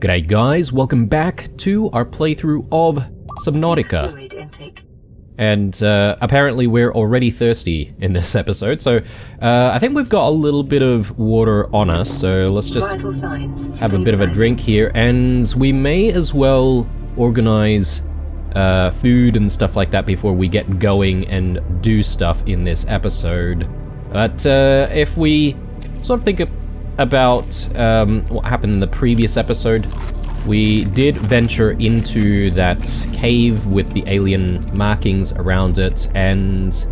G'day guys, welcome back to our playthrough of Subnautica. And apparently we're already thirsty in this episode, so I think we've got a little bit of water on us, so let's just have a bit of a drink here, and we may as well organize food and stuff like that before we get going and do stuff in this episode. But if we sort of think about what happened in the previous episode, we did venture into that cave with the alien markings around it, and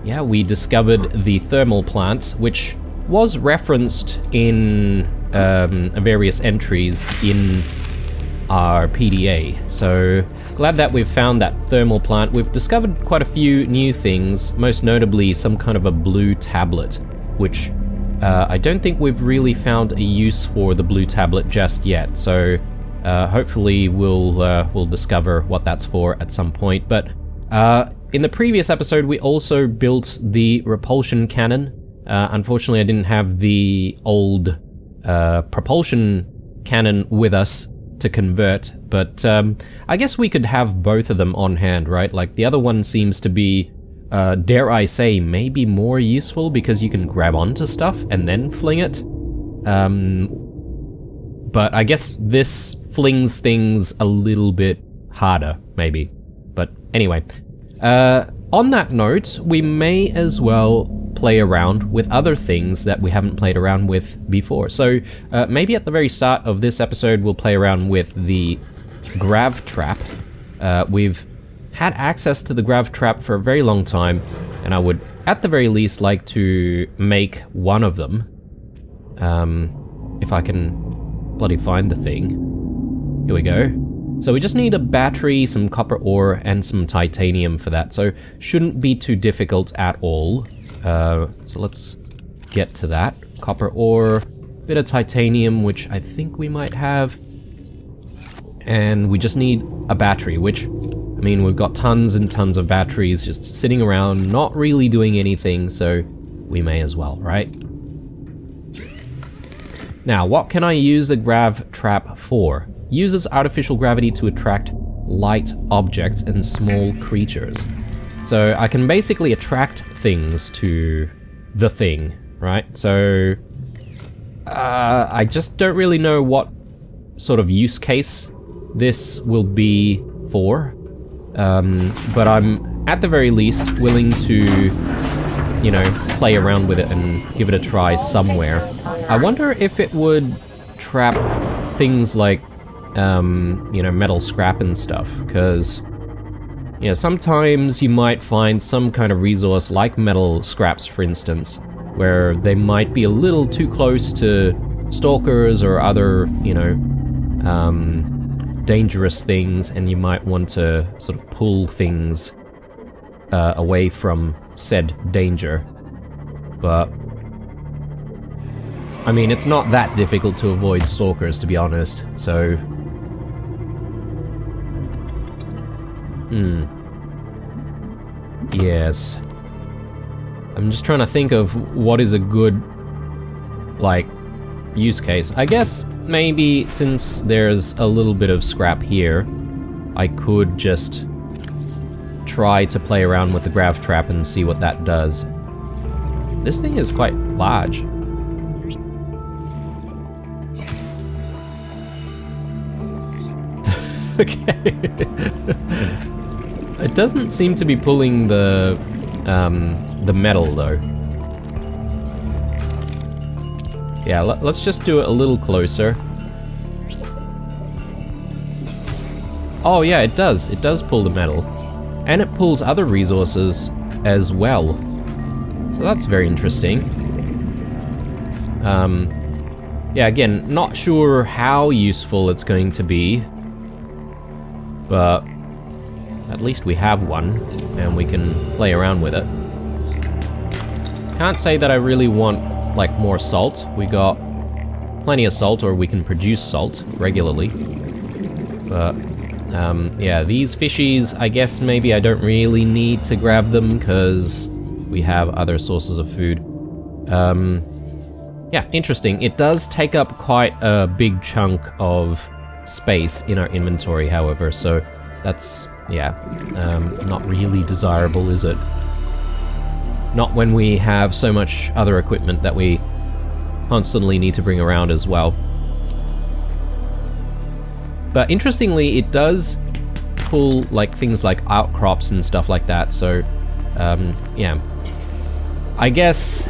yeah, we discovered the thermal plant, which was referenced in various entries in our PDA. So glad that we've found that thermal plant. We've discovered quite a few new things, most notably some kind of a blue tablet, which I don't think we've really found a use for the blue tablet just yet, so hopefully we'll discover what that's for at some point. But in the previous episode we also built the repulsion cannon. Unfortunately I didn't have the old propulsion cannon with us to convert, but I guess we could have both of them on hand, right? Like, the other one seems to be, dare I say, maybe more useful because you can grab onto stuff and then fling it. But I guess this flings things a little bit harder, maybe. But anyway, on that note, we may as well play around with other things that we haven't played around with before. So maybe at the very start of this episode we'll play around with the grav trap. We've had access to the grav trap for a very long time, and I would at the very least like to make one of them. If I can bloody find the thing. Here we go. So we just need a battery, some copper ore, and some titanium for that, so shouldn't be too difficult at all. So let's get to that. Copper ore, bit of titanium, which I think we might have, and we just need a battery, which, I mean, we've got tons and tons of batteries just sitting around, not really doing anything, so we may as well, right? Now, what can I use a grav trap for? Uses artificial gravity to attract light objects and small creatures. So I can basically attract things to the thing, right? So I just don't really know what sort of use case this will be for, but I'm at the very least willing to, you know, play around with it and give it a try somewhere. I wonder if it would trap things like, you know, metal scrap and stuff, because, you know, sometimes you might find some kind of resource like metal scraps, for instance, where they might be a little too close to stalkers or other, you know, dangerous things, and you might want to sort of pull things away from said danger. But I mean, it's not that difficult to avoid stalkers, to be honest, so yes. I'm just trying to think of what is a good, like, use case. I guess maybe since there's a little bit of scrap here, I could just try to play around with the grav trap and see what that does. This thing is quite large. Okay. It doesn't seem to be pulling the metal though. Yeah, let's just do it a little closer. Oh yeah, it does. It does pull the metal. And it pulls other resources as well. So that's very interesting. Yeah, again, not sure how useful it's going to be, but at least we have one, and we can play around with it. Can't say that I really want, like, more salt. We got plenty of salt, or we can produce salt regularly. But yeah, these fishies, I guess maybe I don't really need to grab them because we have other sources of food. Yeah, interesting. It does take up quite a big chunk of space in our inventory, however, so that's, yeah, not really desirable, is it? Not when we have so much other equipment that we constantly need to bring around as well. But interestingly, it does pull like things like outcrops and stuff like that, so yeah. I guess,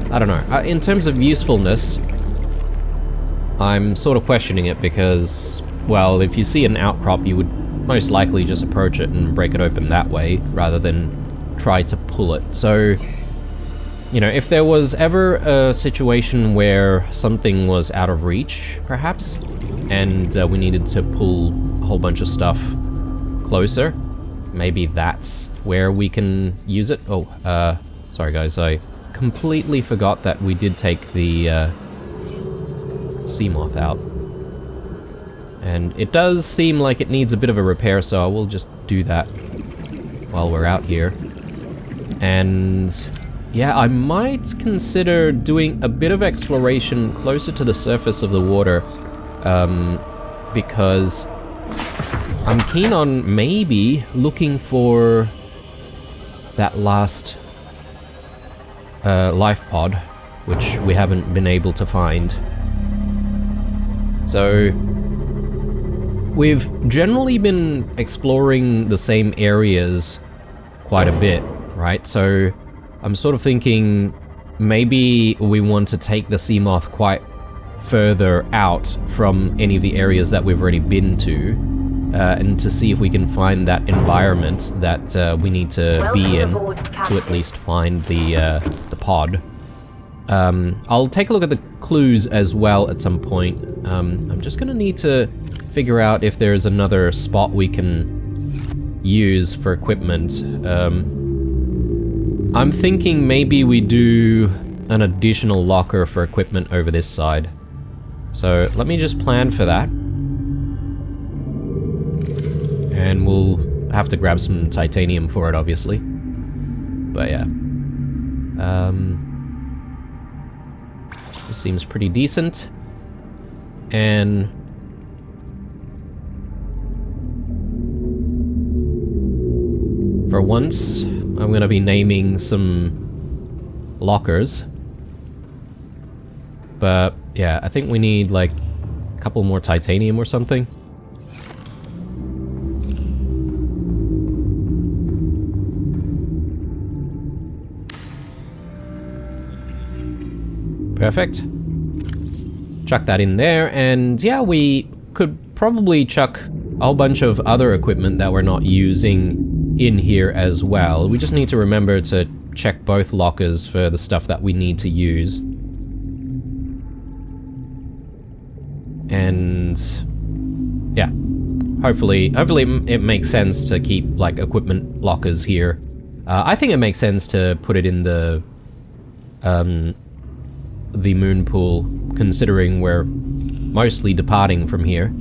I don't know, in terms of usefulness, I'm sort of questioning it because, well, if you see an outcrop, you would most likely just approach it and break it open that way, rather than try to pull it. So, you know, if there was ever a situation where something was out of reach, perhaps, and we needed to pull a whole bunch of stuff closer, maybe that's where we can use it. Oh, sorry guys, I completely forgot that we did take the sea moth out. And it does seem like it needs a bit of a repair, so I will just do that while we're out here. And yeah, I might consider doing a bit of exploration closer to the surface of the water, because I'm keen on maybe looking for that last life pod, which we haven't been able to find. So we've generally been exploring the same areas quite a bit, right? So I'm sort of thinking maybe we want to take the sea moth quite further out from any of the areas that we've already been to, and to see if we can find that environment that we need to be in to at least find the pod. I'll take a look at the clues as well at some point. I'm just gonna need to figure out if there's another spot we can use for equipment. I'm thinking maybe we do an additional locker for equipment over this side. So let me just plan for that. And we'll have to grab some titanium for it, obviously. But yeah. This seems pretty decent. And for once, I'm gonna be naming some lockers. But yeah, I think we need like a couple more titanium or something. Perfect. Chuck that in there, and yeah, we could probably chuck a whole bunch of other equipment that we're not using in here as well. We just need to remember to check both lockers for the stuff that we need to use. And yeah, hopefully it makes sense to keep like equipment lockers here. I think it makes sense to put it in the moon pool, considering we're mostly departing from here.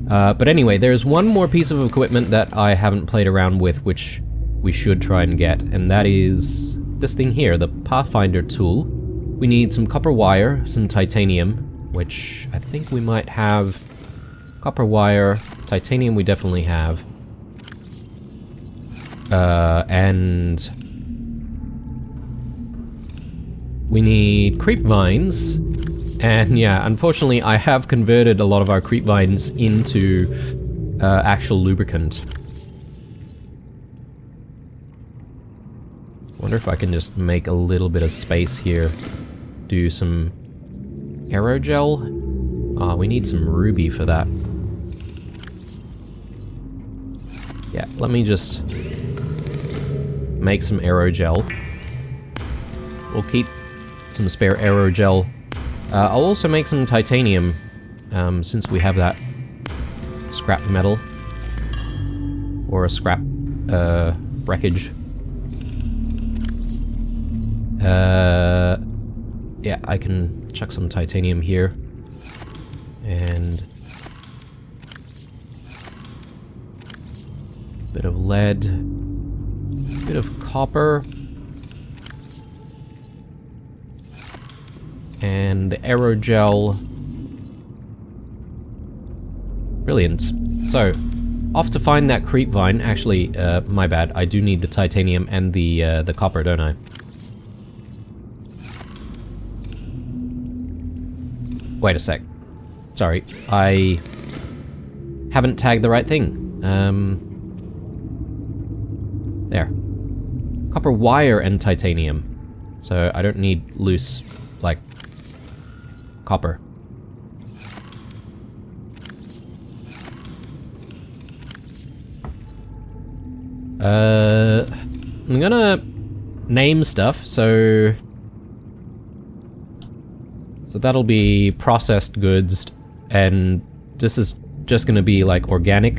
But anyway, there's one more piece of equipment that I haven't played around with, which we should try and get, and that is this thing here, the Pathfinder tool. We need some copper wire, some titanium, which I think we might have. Copper wire, titanium we definitely have. And we need creep vines, and yeah, unfortunately I have converted a lot of our creep vines into actual lubricant. Wonder if I can just make a little bit of space here. Do some aerogel. Ah, we need some ruby for that. Yeah, let me just make some aerogel. We'll keep some spare aerogel. I'll also make some titanium, since we have that scrap metal. Or a scrap, wreckage. Yeah, I can chuck some titanium here. And bit of lead, bit of copper. And the aerogel Brilliant. So, off to find that creep vine. Actually, my bad. I do need the titanium and the copper, don't I? Wait a sec. Sorry, I haven't tagged the right thing. There. Copper wire and titanium. So I don't need loose, like, copper. I'm gonna name stuff, so that'll be processed goods, and this is just gonna be like organic.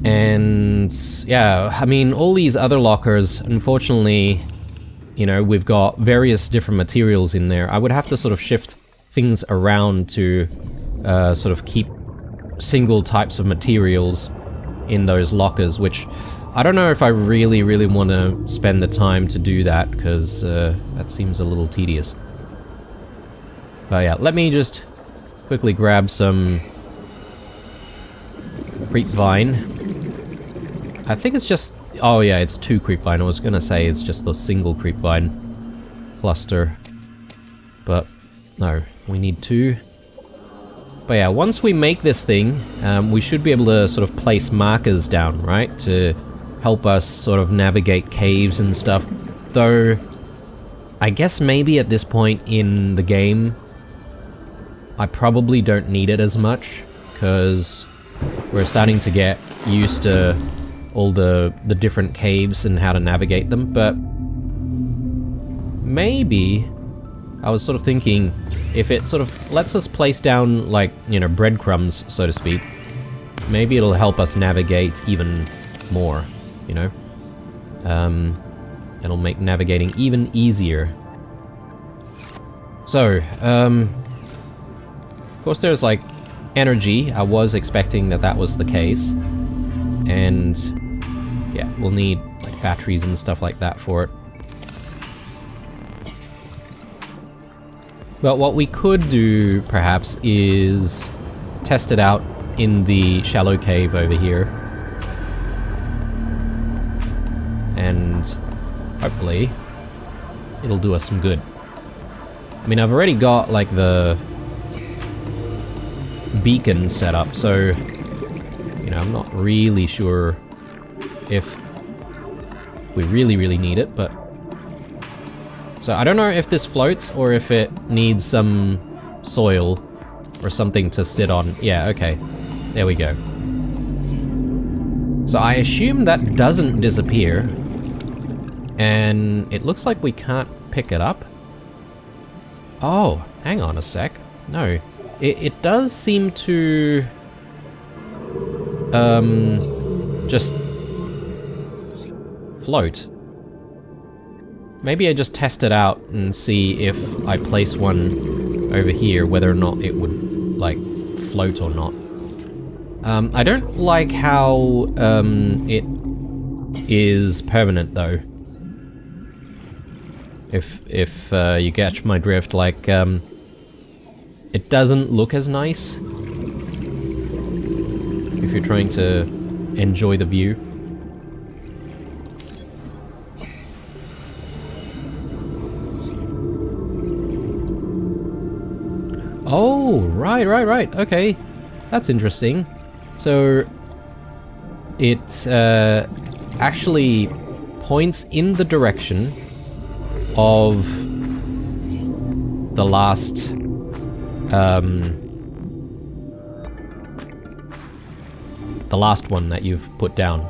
And yeah, I mean, all these other lockers, unfortunately, you know, we've got various different materials in there. I would have to sort of shift things around to sort of keep single types of materials in those lockers, which I don't know if I really want to spend the time to do that, because that seems a little tedious. But yeah, let me just quickly grab some creep vine. I think it's just... oh yeah, it's 2 creep vine. I was gonna say it's just the single creep vine cluster. But no, we need 2. But yeah, once we make this thing, we should be able to sort of place markers down, right? To help us sort of navigate caves and stuff. Though, I guess maybe at this point in the game, I probably don't need it as much, because we're starting to get used to all the different caves and how to navigate them. But maybe I was sort of thinking, if it sort of lets us place down, like, you know, breadcrumbs, so to speak, maybe it'll help us navigate even more, you know? It'll make navigating even easier. So, of course there's, like, energy. I was expecting that that was the case. And, yeah, we'll need, like, batteries and stuff like that for it. But what we could do, perhaps, is test it out in the shallow cave over here. And hopefully it'll do us some good. I mean, I've already got, like, the beacon set up, so, you know, I'm not really sure if we really need it, but... So I don't know if this floats or if it needs some soil or something to sit on. Yeah, okay. There we go. So I assume that doesn't disappear. And it looks like we can't pick it up. Oh, hang on a sec. No. It does seem to... just... float. Maybe I just test it out and see if I place one over here, whether or not it would, like, float or not. I don't like how it is permanent, though. If you catch my drift, like, it doesn't look as nice if you're trying to enjoy the view. Oh, right, okay. That's interesting. So, it actually points in the direction of the last one that you've put down.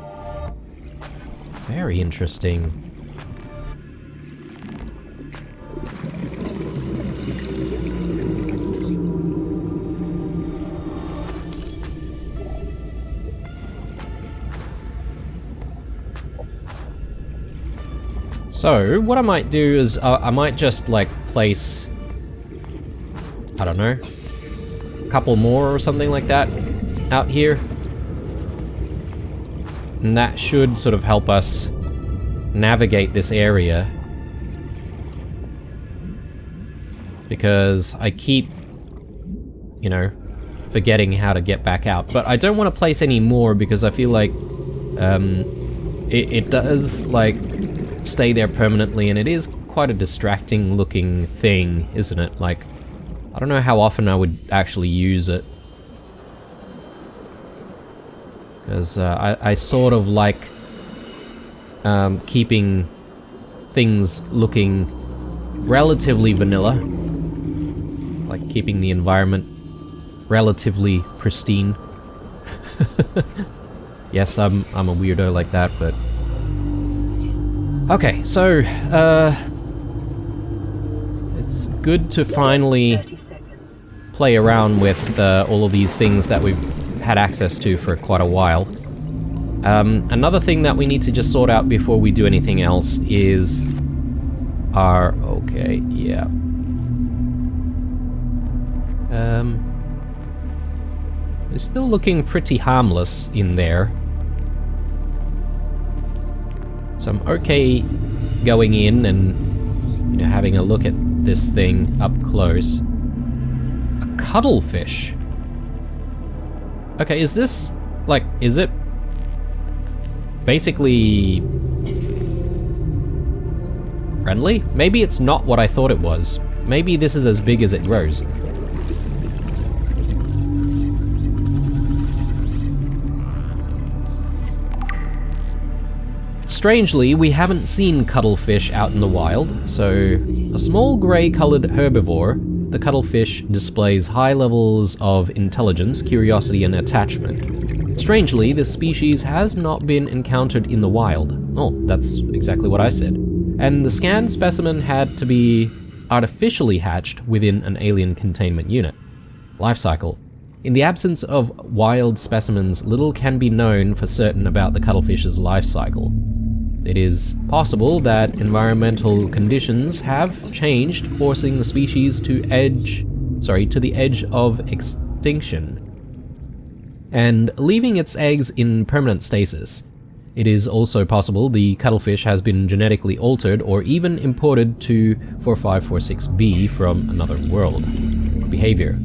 Very interesting. So, what I might do is, I might just, like, place, I don't know, a couple more or something like that out here. And that should sort of help us navigate this area. Because I keep you know, forgetting how to get back out. But I don't want to place any more because I feel like it does, like, stay there permanently, and it is quite a distracting looking thing, isn't it? Like, I don't know how often I would actually use it. Because I sort of like keeping things looking relatively vanilla. Like keeping the environment relatively pristine. Yes, I'm a weirdo like that, but... Okay, so, it's good to finally play around with all of these things that we've had access to for quite a while. Another thing that we need to just sort out before we do anything else is our... Okay, yeah. It's still looking pretty harmless in there. So I'm okay going in and, you know, having a look at this thing up close. A cuttlefish. Okay, is this, like, is it basically friendly? Maybe it's not what I thought it was. Maybe this is as big as it grows. Strangely, we haven't seen cuttlefish out in the wild, so a small grey-coloured herbivore, the cuttlefish displays high levels of intelligence, curiosity, and attachment. Strangely, this species has not been encountered in the wild. Oh, that's exactly what I said. And the scanned specimen had to be artificially hatched within an alien containment unit. Life cycle. In the absence of wild specimens, little can be known for certain about the cuttlefish's life cycle. It is possible that environmental conditions have changed, forcing the species to the edge of extinction, and leaving its eggs in permanent stasis. It is also possible the cuttlefish has been genetically altered or even imported to 4546b from another world. Behavior.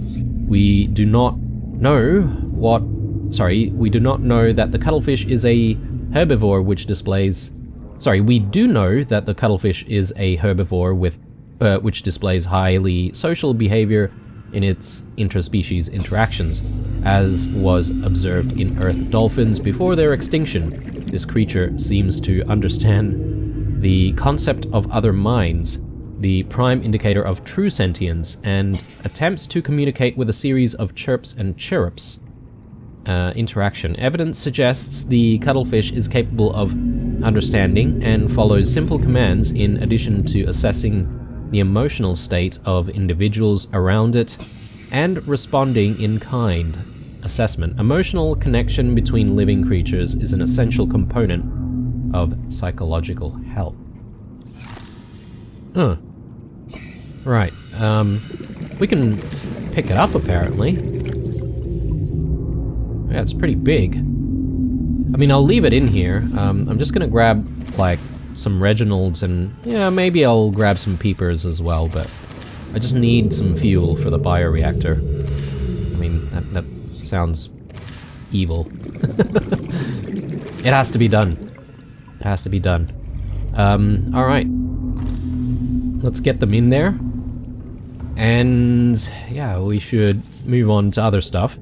We do not know that the cuttlefish is a herbivore which displays... we do know that the cuttlefish is a herbivore which displays highly social behavior in its interspecies interactions, as was observed in Earth dolphins before their extinction. This creature seems to understand the concept of other minds, the prime indicator of true sentience, and attempts to communicate with a series of chirps and chirrups. Interaction. Evidence suggests the cuttlefish is capable of understanding and follows simple commands in addition to assessing the emotional state of individuals around it and responding in kind. Assessment. Emotional connection between living creatures is an essential component of psychological health. Huh. Right. We can pick it up apparently. Yeah, it's pretty big. I mean, I'll leave it in here. I'm just gonna grab, like, some Reginalds and, yeah, maybe I'll grab some peepers as well, but I just need some fuel for the bioreactor. I mean, that sounds evil. It has to be done. It has to be done. Alright. Let's get them in there. And, yeah, we should move on to other stuff.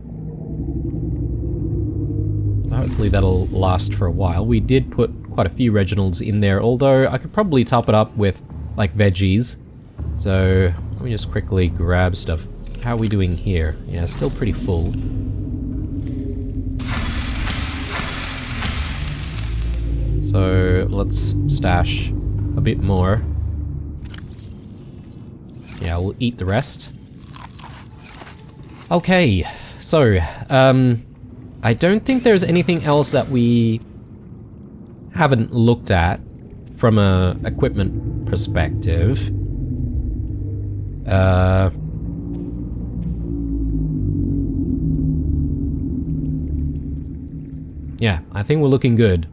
Hopefully that'll last for a while. We did put quite a few Reginalds in there, although I could probably top it up with, like, veggies. So, let me just quickly grab stuff. How are we doing here? Yeah, still pretty full. So, let's stash a bit more. Yeah, we'll eat the rest. Okay, so, I don't think there's anything else that we haven't looked at from a equipment perspective. Yeah, I think we're looking good.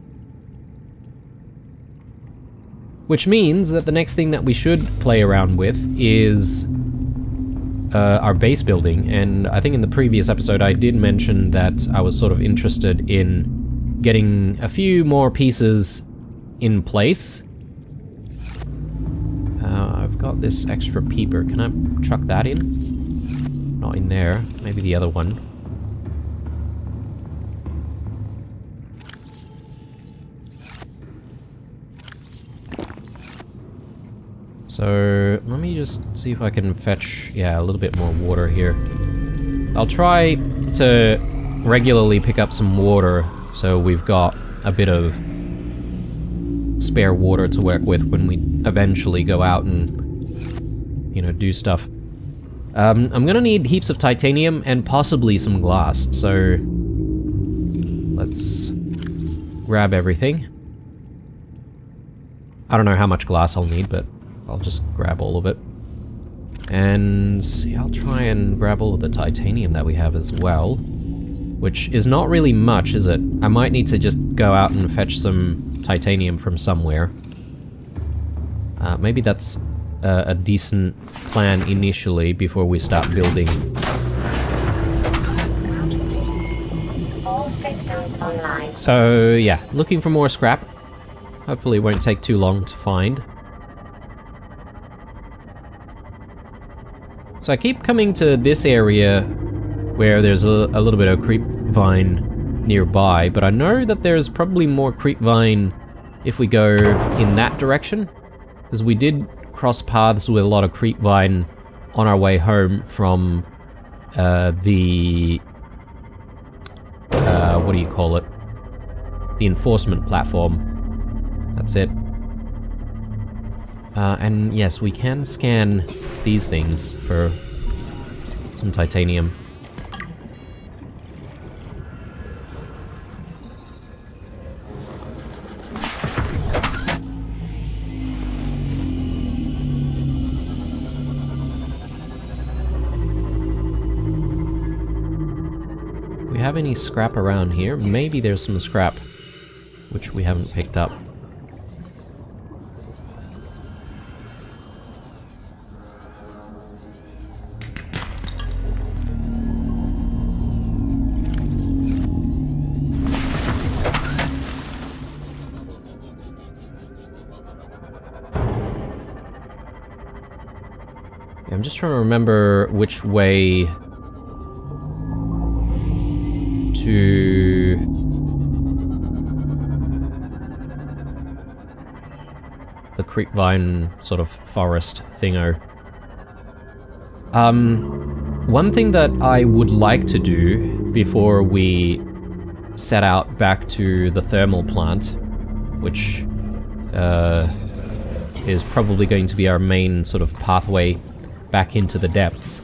Which means that the next thing that we should play around with is our base building, and I think in the previous episode I did mention that I was sort of interested in getting a few more pieces in place. I've got this extra peeper. Can I chuck that in? Not in there. Maybe the other one. So, let me just see if I can fetch, yeah, a little bit more water here. I'll try to regularly pick up some water so we've got a bit of spare water to work with when we eventually go out and, you know, do stuff. I'm gonna need heaps of titanium and possibly some glass, so let's grab everything. I don't know how much glass I'll need, but I'll just grab all of it. And yeah, I'll try and grab all of the titanium that we have as well, which is not really much, is it? I might need to just go out and fetch some titanium from somewhere. Maybe that's a decent plan initially before we start building. All systems online. So yeah, looking for more scrap. Hopefully it won't take too long to find. So I keep coming to this area where there's a little bit of creepvine nearby, but I know that there's probably more creepvine if we go in that direction, because we did cross paths with a lot of creepvine on our way home from the what do you call it? The enforcement platform. That's it. And yes, we can scan these things for some titanium. Do we have any scrap around here? Maybe there's some scrap which we haven't picked up. I'm just trying to remember which way to the creepvine sort of forest thingo. One thing that I would like to do before we set out back to the thermal plant, which is probably going to be our main sort of pathway back into the depths.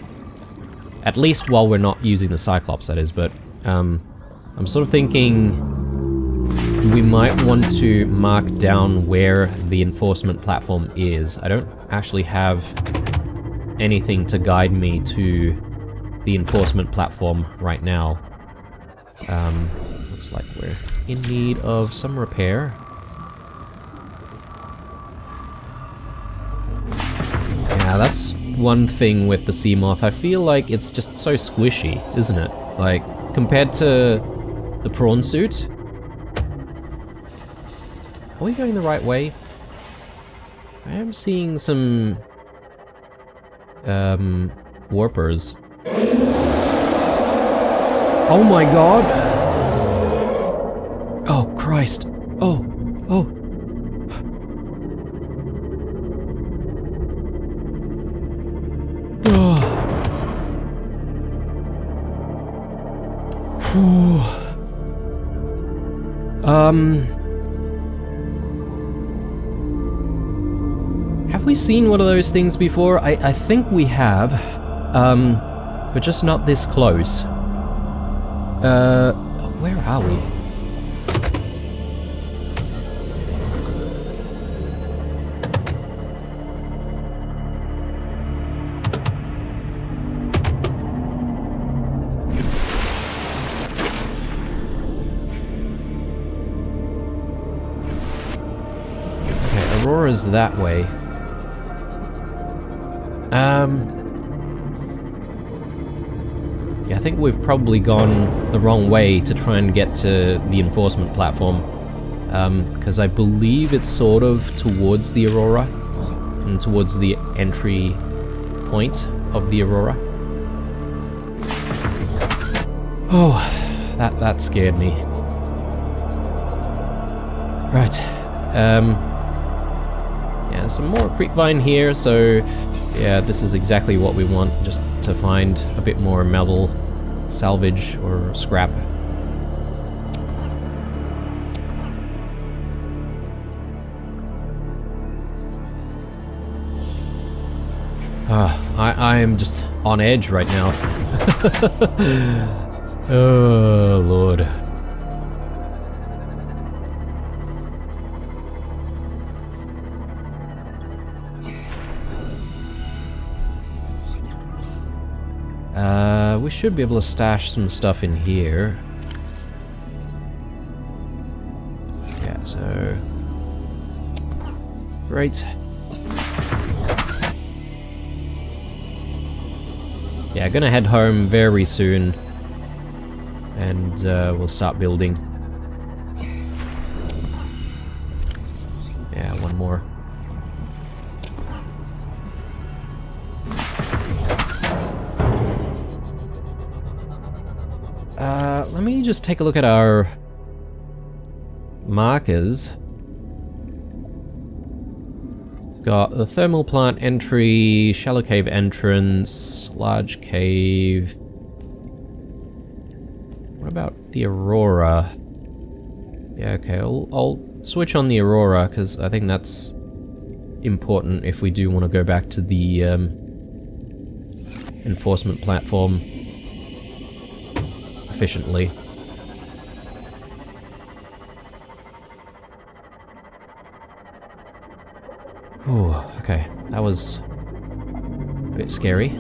At least while we're not using the Cyclops, that is, but I'm sort of thinking we might want to mark down where the enforcement platform is. I don't actually have anything to guide me to the enforcement platform right now. Looks like we're in need of some repair. Yeah, that's one thing with the Seamoth. I feel like it's just so squishy, isn't it? Like, compared to the prawn suit. Are we going the right way? I am seeing some warpers. Oh my god! Oh Christ! Oh! Have we seen one of those things before? I think we have, but just not this close. Where are we? Aurora's that way. Yeah, I think we've probably gone the wrong way to try and get to the enforcement platform. Because I believe it's sort of towards the Aurora, and towards the entry point of the Aurora. Oh, that scared me. Right. Yeah, some more creepvine here, so yeah, this is exactly what we want, just to find a bit more metal salvage or scrap. I am just on edge right now. Oh, Lord. We should be able to stash some stuff in here. Yeah, so... Great. Yeah, gonna head home very soon. And we'll start building. Yeah, one more. Let me just take a look at our markers. Got the thermal plant entry, shallow cave entrance, large cave. What about the Aurora? Yeah, okay, I'll switch on the Aurora, because I think that's important if we do want to go back to the enforcement platform efficiently. Oh, okay, that was a bit scary.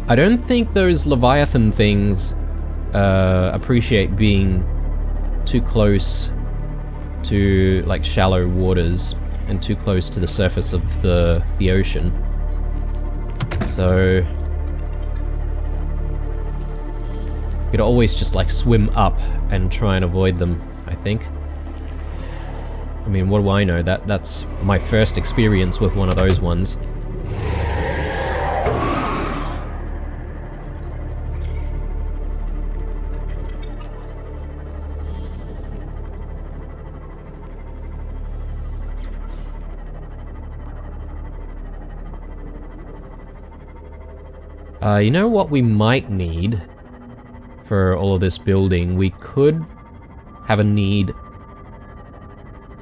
I don't think those Leviathan things appreciate being too close to like shallow waters and too close to the surface of the ocean. So you could always just like swim up and try and avoid them, I think. I mean, what do I know? That's my first experience with one of those ones. You know what we might need for all of this building? We could have a need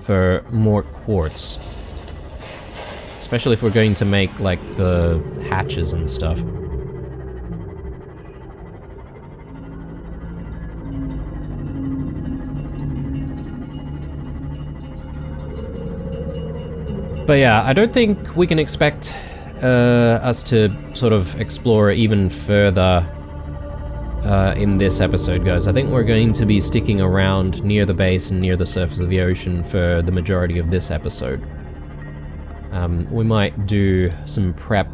for more quartz. Especially if we're going to make, like, the hatches and stuff. But yeah, I don't think we can expect us to sort of explore even further in this episode, guys. I think we're going to be sticking around near the base and near the surface of the ocean for the majority of this episode. We might do some prep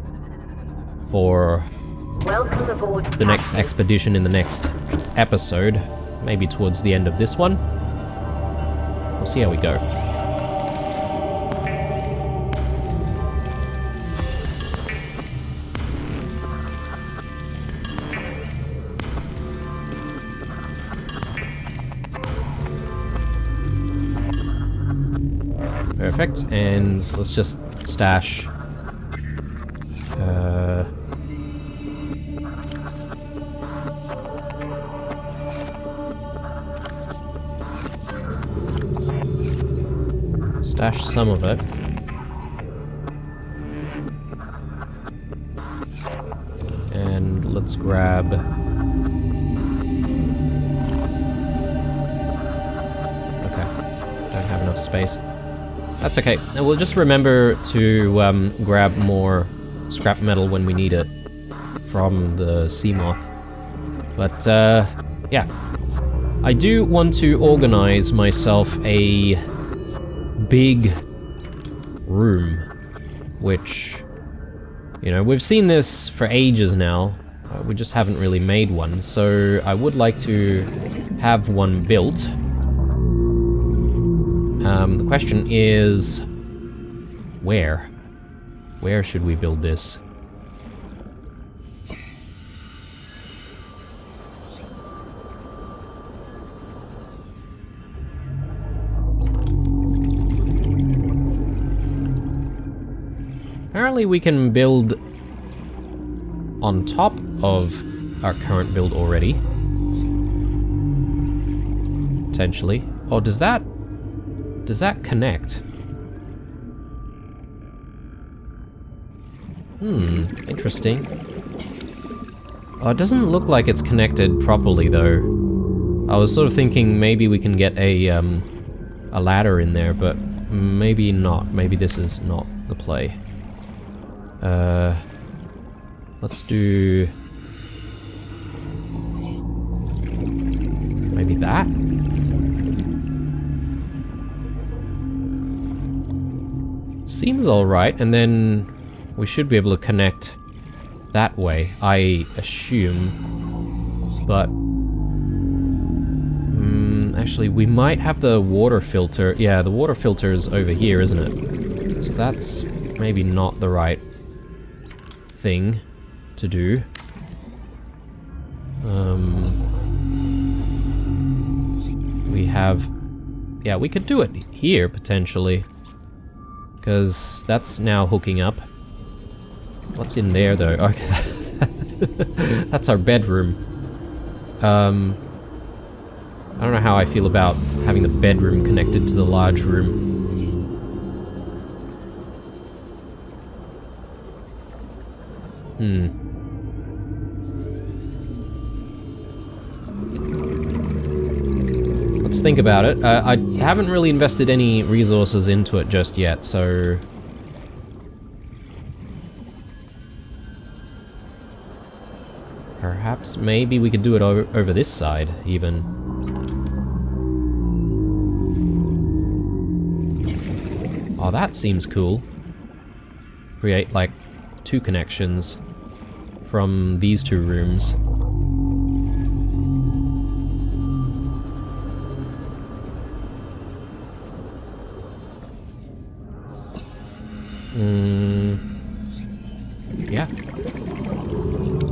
for the next expedition in the next episode, maybe towards the end of this one. We'll see how we go. Perfect, and let's just stash stash some of it. And let's grab don't have enough space. That's okay. And we'll just remember to grab more scrap metal when we need it from the sea moth. But yeah, I do want to organize myself a big room, which You know, we've seen this for ages now. We just haven't really made one, so I would like to have one built. The question is, where? Where should we build this? Apparently we can build on top of our current build already. Potentially. Oh, does that connect? Interesting. Oh, it doesn't look like it's connected properly though. I was sort of thinking maybe we can get a ladder in there, but maybe not. Maybe this is not the play. Let's do maybe that. Seems alright, and then we should be able to connect that way, I assume. But actually, we might have the water filter. Yeah, the water filter is over here, isn't it? So that's maybe not the right thing to do. We have... yeah, we could do it here, potentially. Because that's now hooking up. What's in there, though? Okay, that's our bedroom. I don't know how I feel about having the bedroom connected to the large room. Let's think about it. I haven't really invested any resources into it just yet, so... perhaps, maybe we could do it over this side, even. Oh, that seems cool. Create, like, 2 connections from these 2 rooms. Yeah.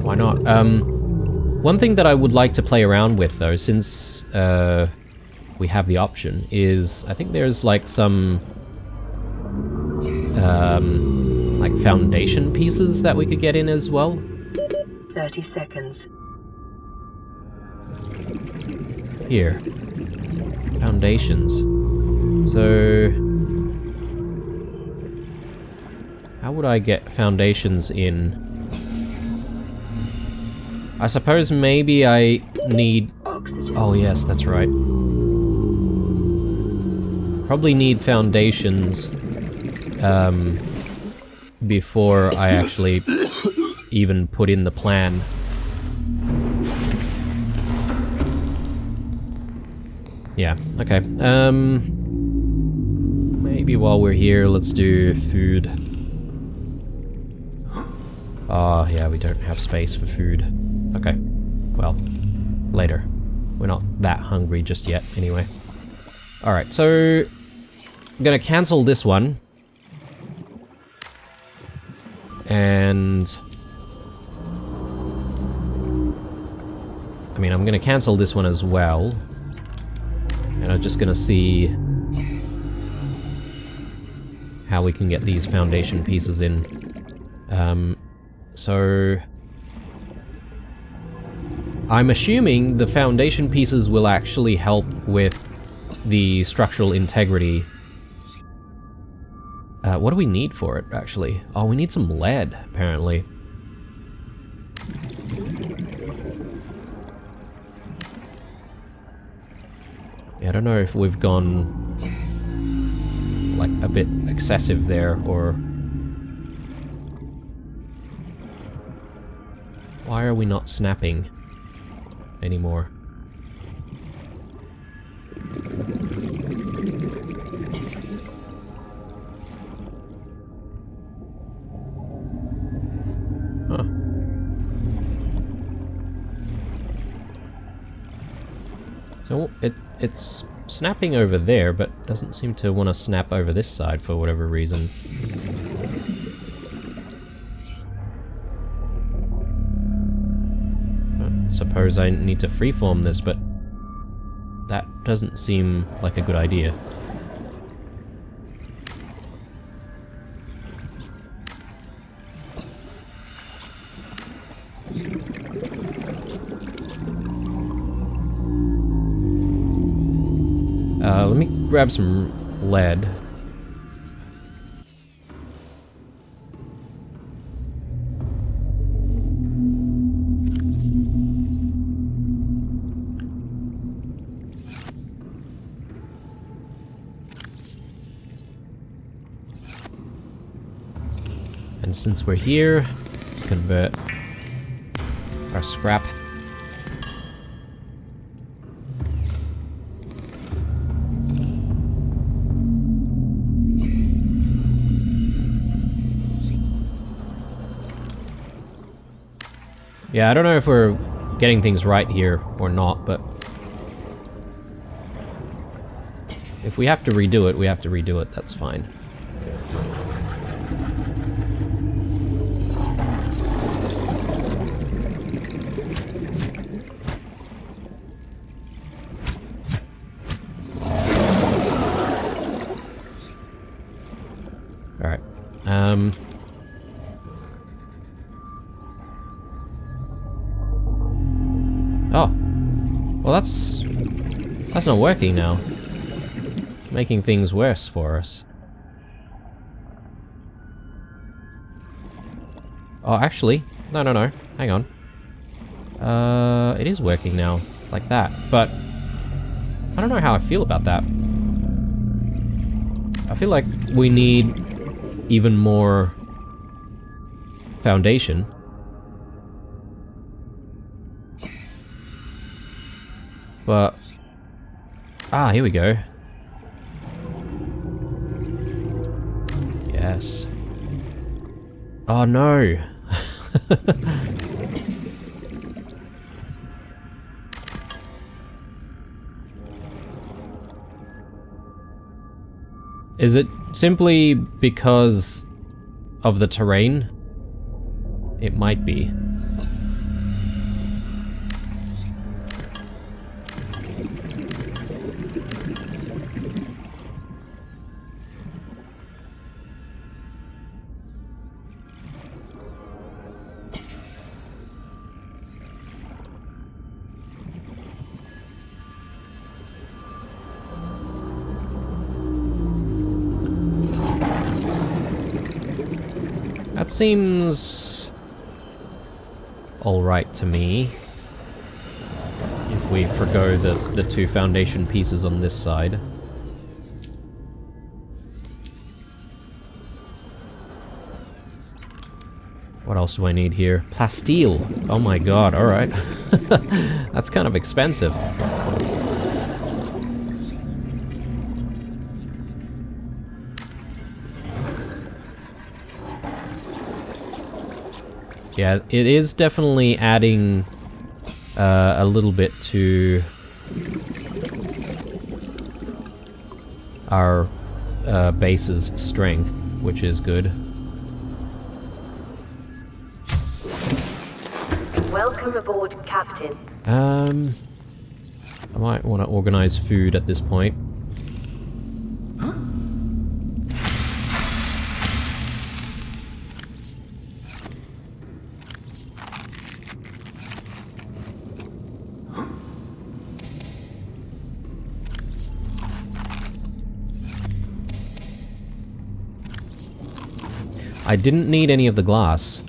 Why not? One thing that I would like to play around with, though, since we have the option, is I think there's like some like foundation pieces that we could get in as well. 30 seconds. Here. Foundations. So... how would I get foundations in? I suppose maybe I need... oxygen. Oh yes, that's right. Probably need foundations before I actually even put in the plan. Yeah, okay. Maybe while we're here, let's do food. Oh, yeah, we don't have space for food. Okay. Well, later. We're not that hungry just yet, anyway. Alright, so... I'm gonna cancel this one. And... I mean, I'm gonna cancel this one as well. And I'm just gonna see... how we can get these foundation pieces in. So... I'm assuming the foundation pieces will actually help with the structural integrity. What do we need for it, actually? Oh, we need some lead, apparently. Yeah, I don't know if we've gone... like, a bit excessive there, or... why are we not snapping anymore? Huh. So it's snapping over there, but doesn't seem to want to snap over this side for whatever reason. I suppose I need to freeform this, but that doesn't seem like a good idea. Let me grab some lead. And since we're here, let's convert our scrap. Yeah, I don't know if we're getting things right here or not, but if we have to redo it, we have to redo it, that's fine. Alright, oh. Well, that's not working now. Making things worse for us. Oh, actually, no. Hang on. It is working now, like that. But I don't know how I feel about that. I feel like we need even more foundation. But here we go. Yes. Oh no. Is it simply because of the terrain? It might be. That seems alright to me. If we forgo the two foundation pieces on this side. What else do I need here? Plasteel! Oh my god, alright. That's kind of expensive. Yeah, it is definitely adding a little bit to our base's strength, which is good. Welcome aboard, Captain. I might want to organize food at this point. I didn't need any of the glass.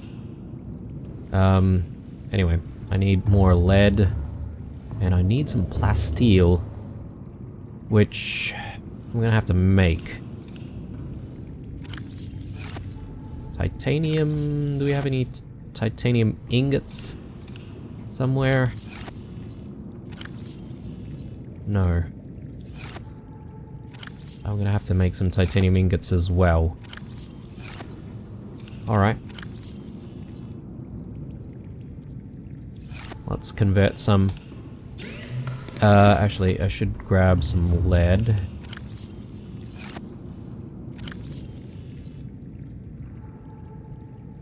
Anyway, I need more lead, and I need some plasteel, which I'm gonna have to make. Titanium, do we have any titanium ingots somewhere? No. I'm gonna have to make some titanium ingots as well. Alright. Let's convert some. Actually, I should grab some lead.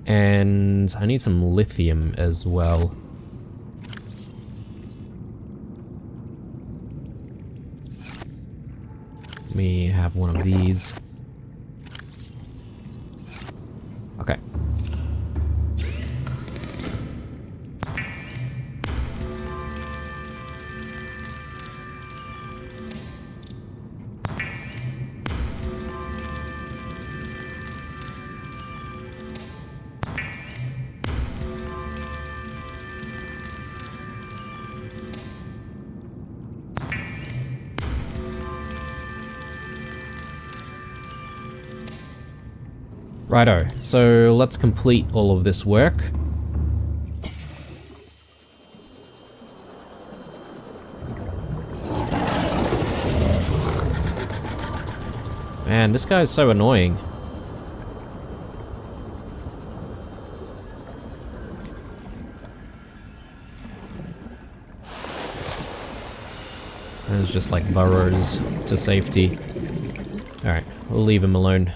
And I need some lithium as well. Let me have one of these. Okay. Righto, so let's complete all of this work. Man, this guy is so annoying. There's just like burrows to safety. Alright, we'll leave him alone.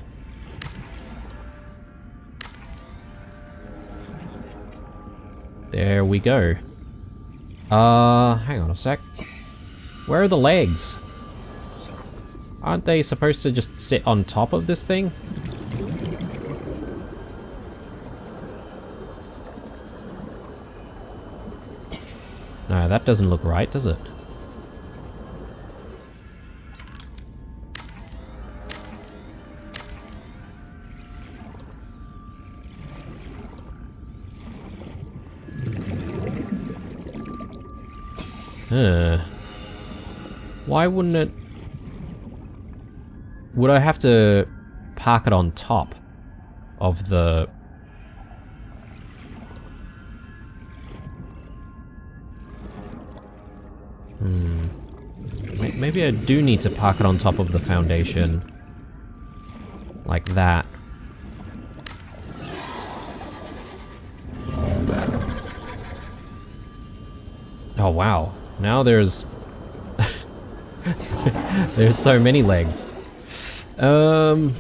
There we go. Hang on a sec. Where are the legs? Aren't they supposed to just sit on top of this thing? No, that doesn't look right, does it? Why wouldn't it... Would I have to park it on top of the... Maybe I do need to park it on top of the foundation. Like that. Oh wow. Now there's... there's so many legs. Gotta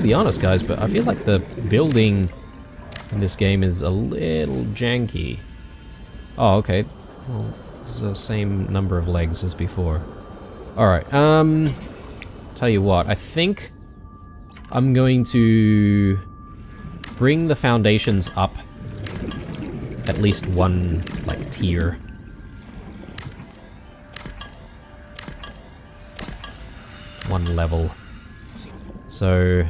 be honest guys, but I feel like the building in this game is a little janky. Oh, okay. Well, it's the same number of legs as before. Alright, tell you what, I think I'm going to bring the foundations up at least one, like, tier. One level. So...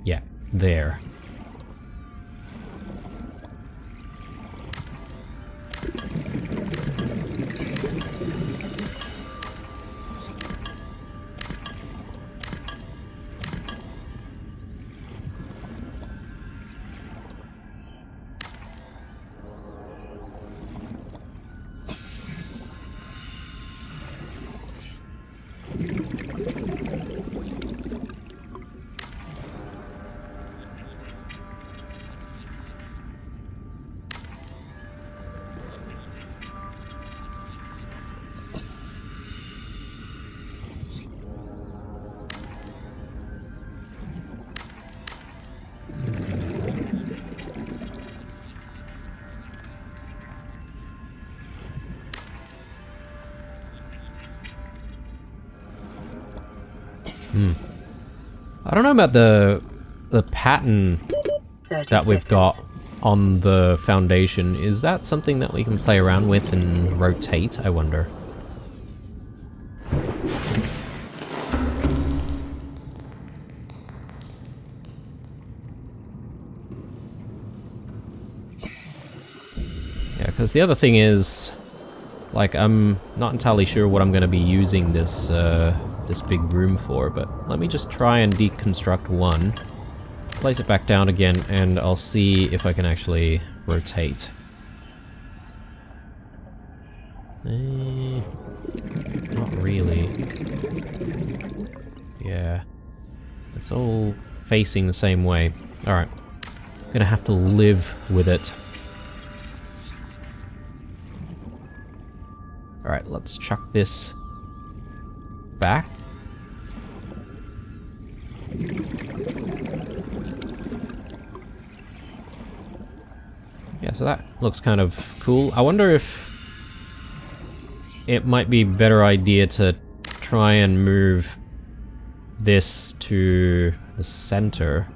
yeah, there. I don't know about the pattern that we've got on the foundation. Is that something that we can play around with and rotate, I wonder? Yeah, because the other thing is, like, I'm not entirely sure what I'm going to be using this this big room for, but let me just try and deconstruct one, place it back down again, and I'll see if I can actually rotate. Not really. Yeah. It's all facing the same way. Alright. Gonna have to live with it. Alright, let's chuck this back. Yeah, so that looks kind of cool. I wonder if it might be a better idea to try and move this to the center.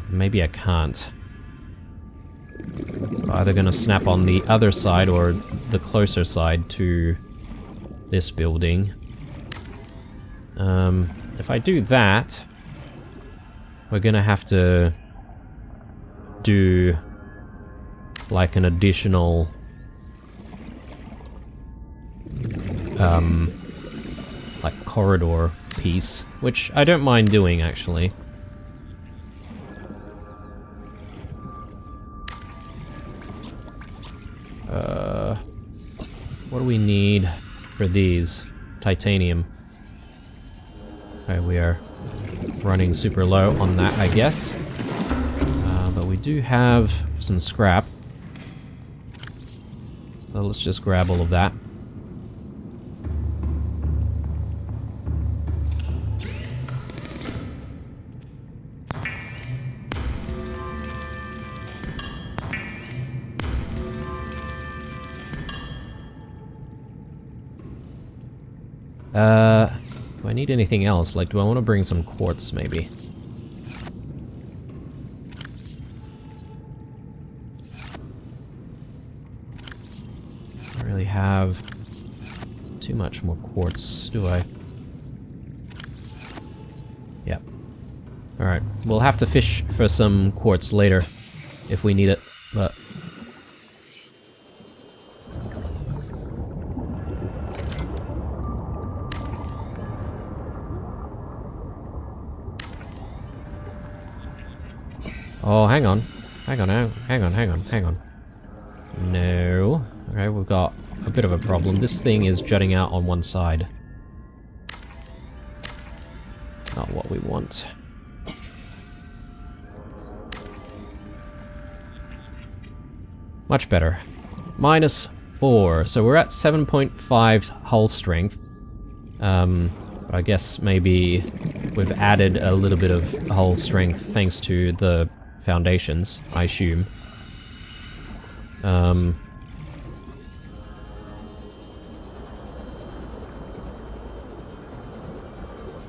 Maybe I can't. Either gonna snap on the other side or the closer side to this building. If I do that, we're gonna have to do like an additional like corridor piece, which I don't mind doing actually. What do we need for these? Titanium. Okay, we are running super low on that, I guess. But we do have some scrap. So let's just grab all of that. Do I need anything else? Like, do I want to bring some quartz, maybe? I don't really have too much more quartz, do I? Yep. Alright, we'll have to fish for some quartz later if we need it, but... Oh, hang on. Hang on. No. Okay, we've got a bit of a problem. This thing is jutting out on one side. Not what we want. Much better. -4. So we're at 7.5 hull strength. But I guess maybe we've added a little bit of hull strength thanks to the foundations, I assume. I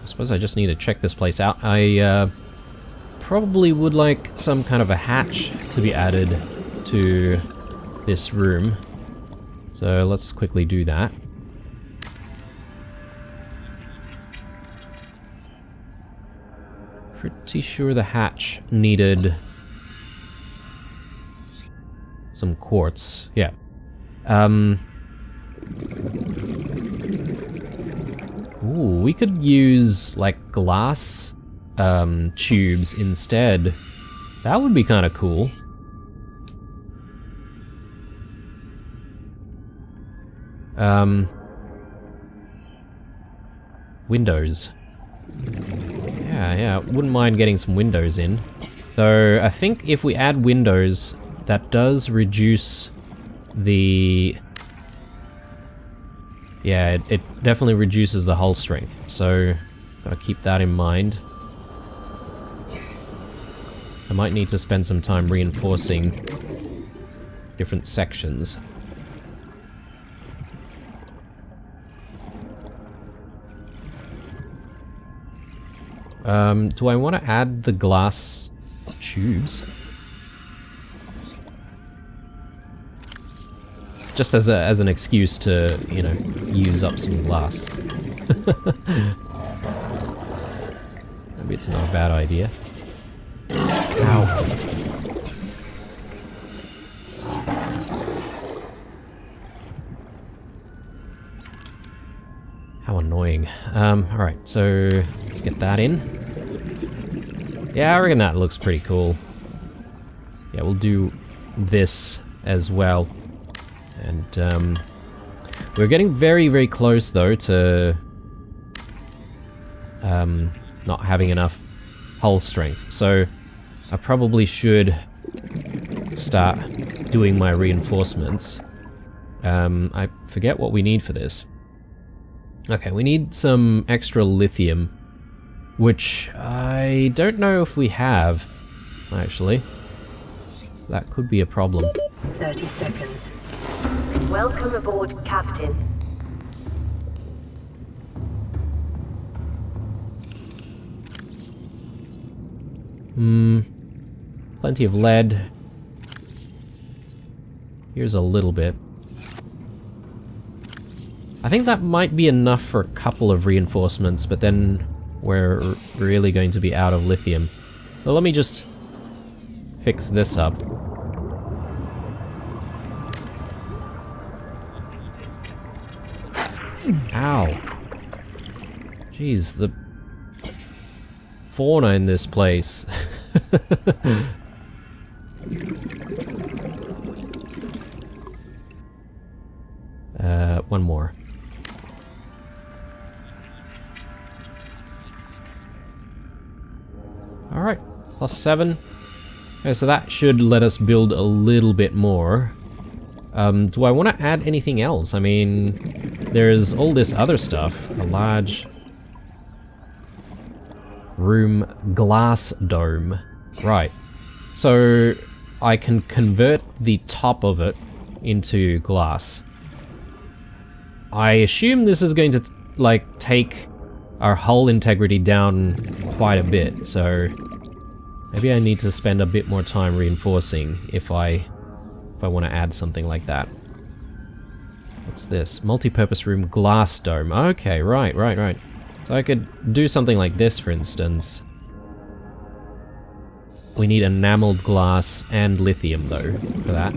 suppose I just need to check this place out. I probably would like some kind of a hatch to be added to this room. So let's quickly do that. Pretty sure the hatch needed some quartz. Yeah. Ooh, we could use like glass tubes instead. That would be kind of cool. Windows. Yeah, wouldn't mind getting some windows in. Though, I think if we add windows, that does reduce the... Yeah, it definitely reduces the hull strength, so gotta keep that in mind. I might need to spend some time reinforcing different sections. Do I want to add the glass tubes? Just as an excuse to, you know, use up some glass. Maybe it's not a bad idea. Ow. How annoying. Alright, so let's get that in. Yeah, I reckon that looks pretty cool. Yeah, we'll do this as well. And we're getting very, very close though to not having enough hull strength. So I probably should start doing my reinforcements. I forget what we need for this. Okay, we need some extra lithium, which I don't know if we have, actually. That could be a problem. 30 seconds. Welcome aboard, Captain. Plenty of lead. Here's a little bit. I think that might be enough for a couple of reinforcements, but then we're really going to be out of lithium. So let me just fix this up. Ow. Jeez, the fauna in this place. One more. Alright, +7. Okay, so that should let us build a little bit more. Do I want to add anything else? I mean, there's all this other stuff. A large room glass dome. Right. So I can convert the top of it into glass. I assume this is going to like take our hull integrity down quite a bit, so maybe I need to spend a bit more time reinforcing if I want to add something like that. What's this? Multi-purpose room glass dome. Okay, right. So I could do something like this, for instance. We need enameled glass and lithium, though, for that.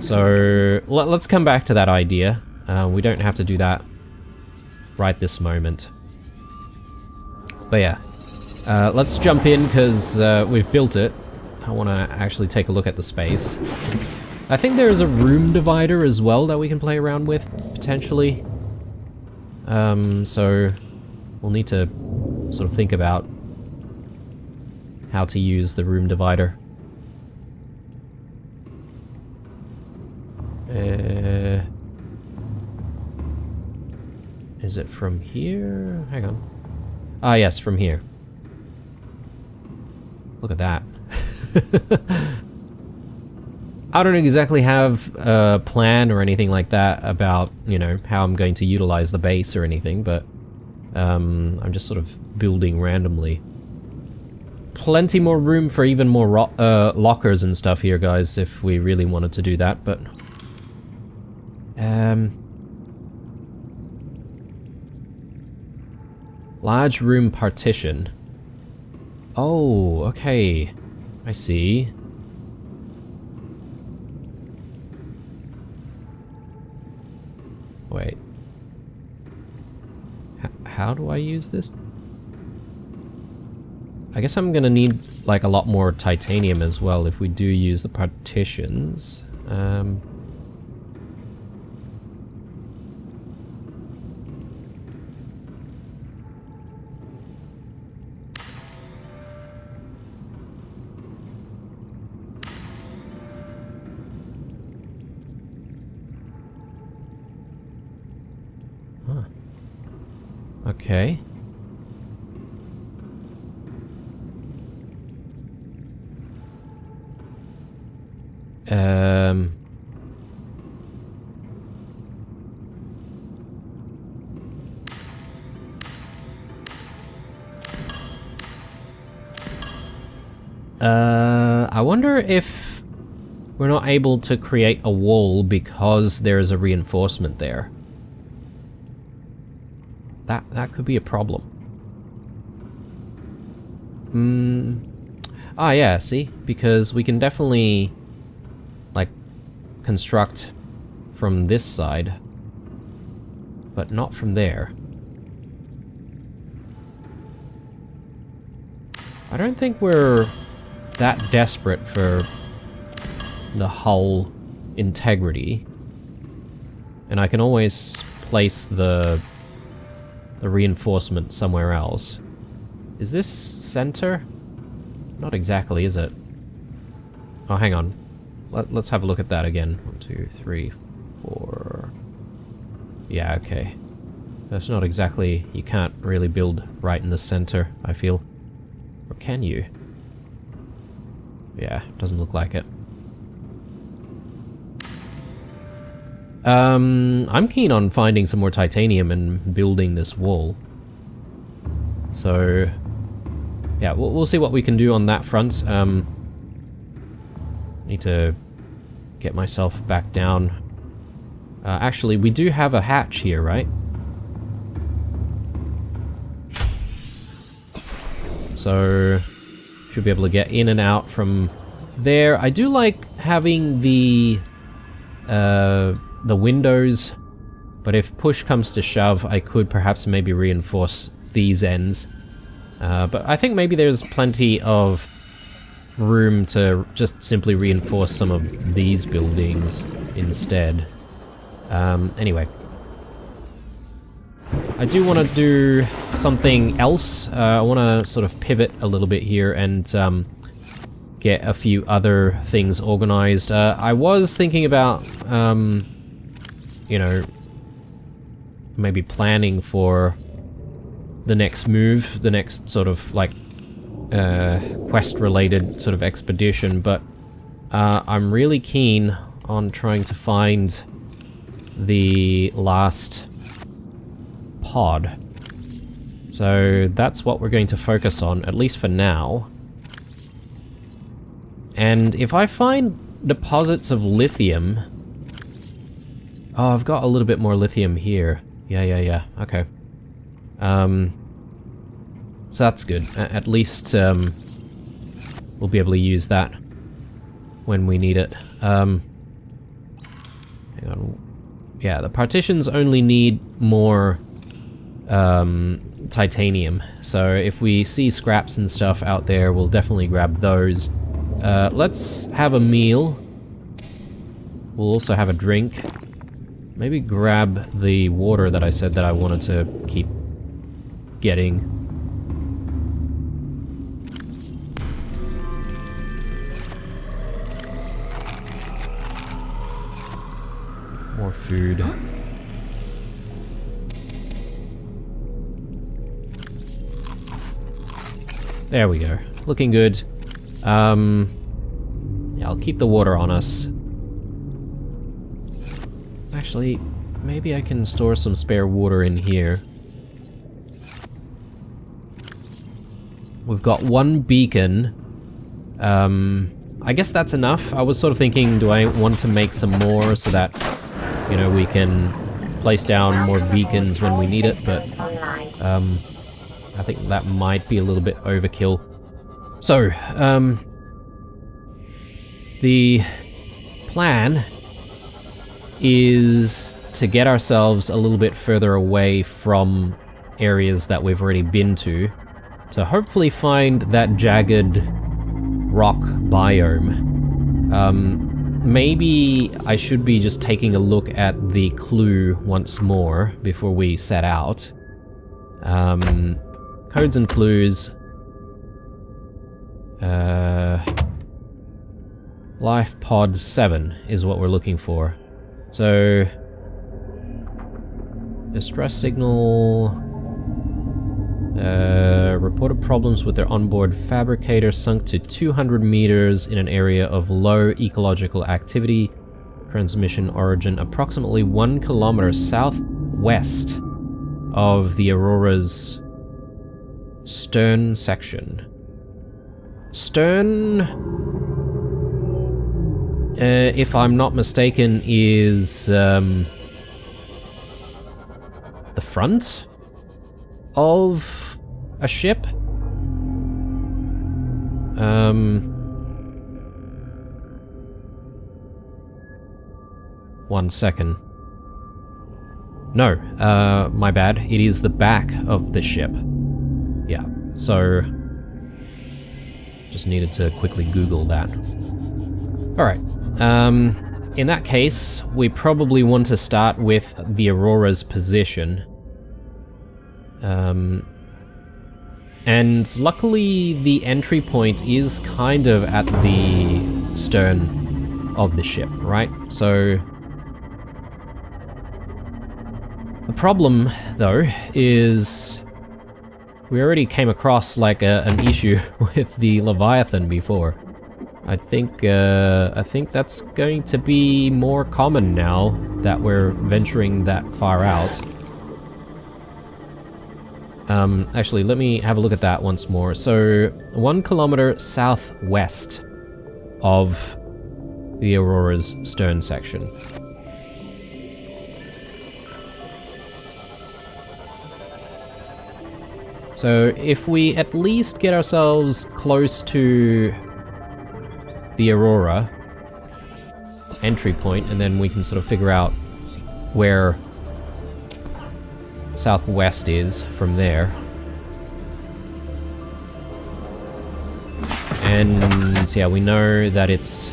So let's come back to that idea. We don't have to do that right this moment. But yeah, let's jump in because we've built it. I want to actually take a look at the space. I think there is a room divider as well that we can play around with, potentially. So we'll need to sort of think about how to use the room divider. Is it from here? Hang on. Ah, yes, from here. Look at that. I don't exactly have a plan or anything like that about, you know, how I'm going to utilize the base or anything, but I'm just sort of building randomly. Plenty more room for even more lockers and stuff here, guys, if we really wanted to do that, but... large room partition. Oh, okay. I see. Wait. How do I use this? I guess I'm gonna need, like, a lot more titanium as well if we do use the partitions. Okay. I wonder if we're not able to create a wall because there's a reinforcement there. That could be a problem. Ah, yeah, see? Because we can definitely, like, construct from this side, but not from there. I don't think we're that desperate for the hull integrity. And I can always place the reinforcement somewhere else. Is this center? Not exactly, is it? Oh, hang on. Let's have a look at that again. 1, 2, 3, 4... Yeah, okay. That's not exactly... You can't really build right in the center, I feel. Or can you? Yeah, doesn't look like it. I'm keen on finding some more titanium and building this wall. So... Yeah, we'll see what we can do on that front. Need to get myself back down. Actually, we do have a hatch here, right? So, should be able to get in and out from there. I do like having the windows, but if push comes to shove, I could perhaps maybe reinforce these ends. But I think maybe there's plenty of room to just simply reinforce some of these buildings instead. Anyway. I do want to do something else. I want to sort of pivot a little bit here and get a few other things organized. I was thinking about, you know, maybe planning for the next move, the next sort of like quest-related sort of expedition, but I'm really keen on trying to find the last pod. So that's what we're going to focus on, at least for now. And if I find deposits of lithium... Oh, I've got a little bit more lithium here. Yeah, okay. So that's good. At least we'll be able to use that when we need it. Hang on. Yeah, the partitions only need more titanium. So if we see scraps and stuff out there, we'll definitely grab those. Let's have a meal. We'll also have a drink. Maybe grab the water that I said that I wanted to keep getting. More food. There we go. Looking good. Yeah, I'll keep the water on us. Actually, maybe I can store some spare water in here. We've got one beacon. I guess that's enough. I was sort of thinking, do I want to make some more so that, you know, we can place down more beacons when we need it, but I think that might be a little bit overkill. So, the plan is to get ourselves a little bit further away from areas that we've already been to hopefully find that jagged rock biome. Maybe I should be just taking a look at the clue once more before we set out. Codes and clues. Life pod 7 is what we're looking for. So, distress signal. Reported problems with their onboard fabricator, sunk to 200 meters in an area of low ecological activity. Transmission origin approximately 1 kilometer southwest of the Aurora's stern section. Stern, if I'm not mistaken, is the front of a ship. 1 second. No, my bad. It is the back of the ship. Yeah, so just needed to quickly Google that. Alright, in that case, we probably want to start with the Aurora's position. And luckily the entry point is kind of at the stern of the ship, right? So the problem though is we already came across like an issue with the Leviathan before. I think that's going to be more common now that we're venturing that far out. Actually, let me have a look at that once more. So, 1 kilometer southwest of the Aurora's stern section. So, if we at least get ourselves close to the Aurora entry point, and then we can sort of figure out where southwest is from there. And yeah, we know that it's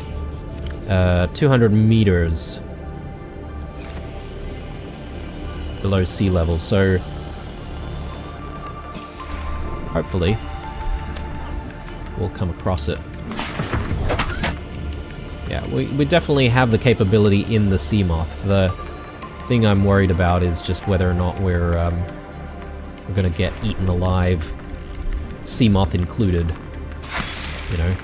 200 meters below sea level, so hopefully we'll come across it. Yeah, we definitely have the capability in the Seamoth. The thing I'm worried about is just whether or not we're gonna get eaten alive, Seamoth included, you know.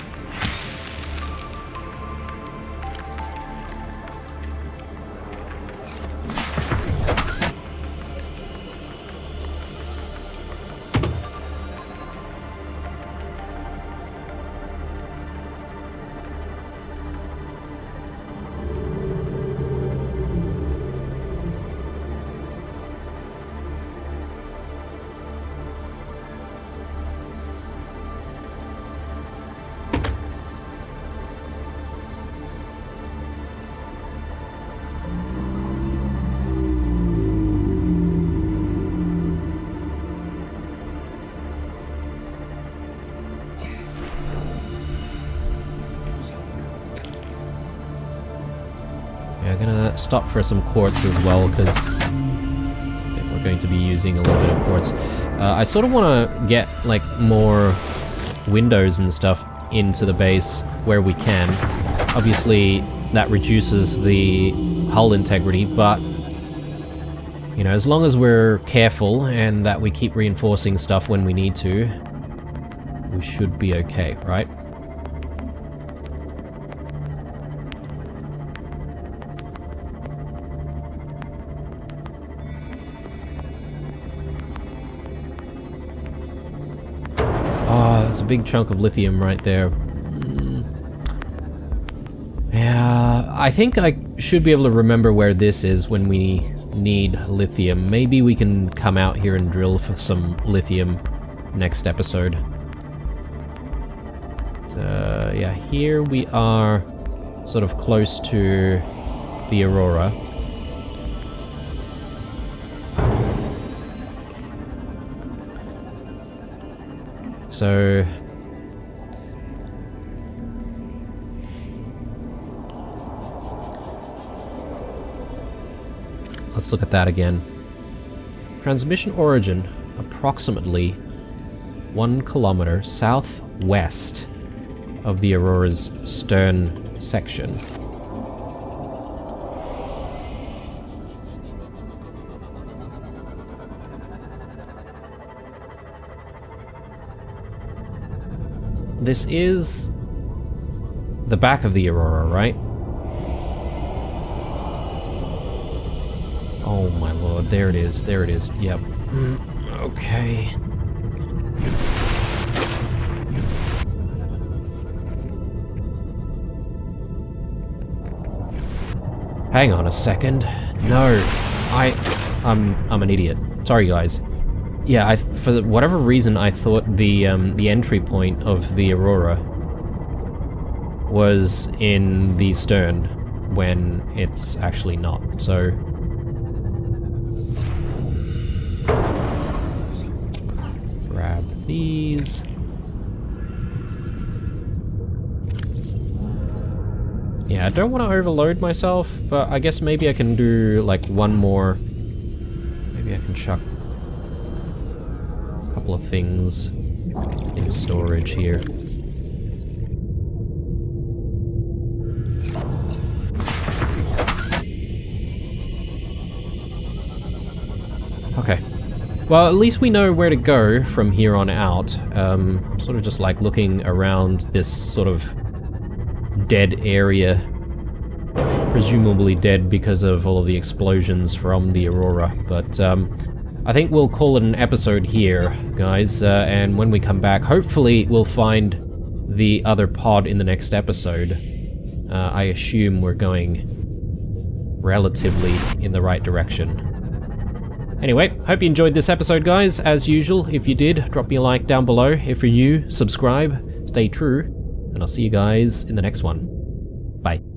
I'm gonna stop for some quartz as well, because I think we're going to be using a little bit of quartz. I sort of want to get, like, more windows and stuff into the base where we can. Obviously, that reduces the hull integrity, but, you know, as long as we're careful and that we keep reinforcing stuff when we need to, we should be okay, right? That's a big chunk of lithium right there. Yeah, I think I should be able to remember where this is when we need lithium. Maybe we can come out here and drill for some lithium next episode. But, yeah, here we are sort of close to the Aurora. So let's look at that again. Transmission origin approximately 1 kilometer southwest of the Aurora's stern section. This is the back of the Aurora, right? Oh my lord, there it is, yep. Okay. Hang on a second. No, I'm an idiot. Sorry guys. Yeah, for whatever reason, I thought the entry point of the Aurora was in the stern when it's actually not. So grab these. Yeah, I don't want to overload myself, but I guess maybe I can do like one more. Maybe I can chuck of things Bit of storage here. Okay. Well, at least we know where to go from here on out. Sort of just like looking around this sort of dead area. Presumably dead because of all of the explosions from the Aurora. But I think we'll call it an episode here, guys. And when we come back, hopefully we'll find the other pod in the next episode. I assume we're going relatively in the right direction. Anyway, hope you enjoyed this episode, guys. As usual, if you did, drop me a like down below. If you're new, subscribe, stay true, and I'll see you guys in the next one. Bye.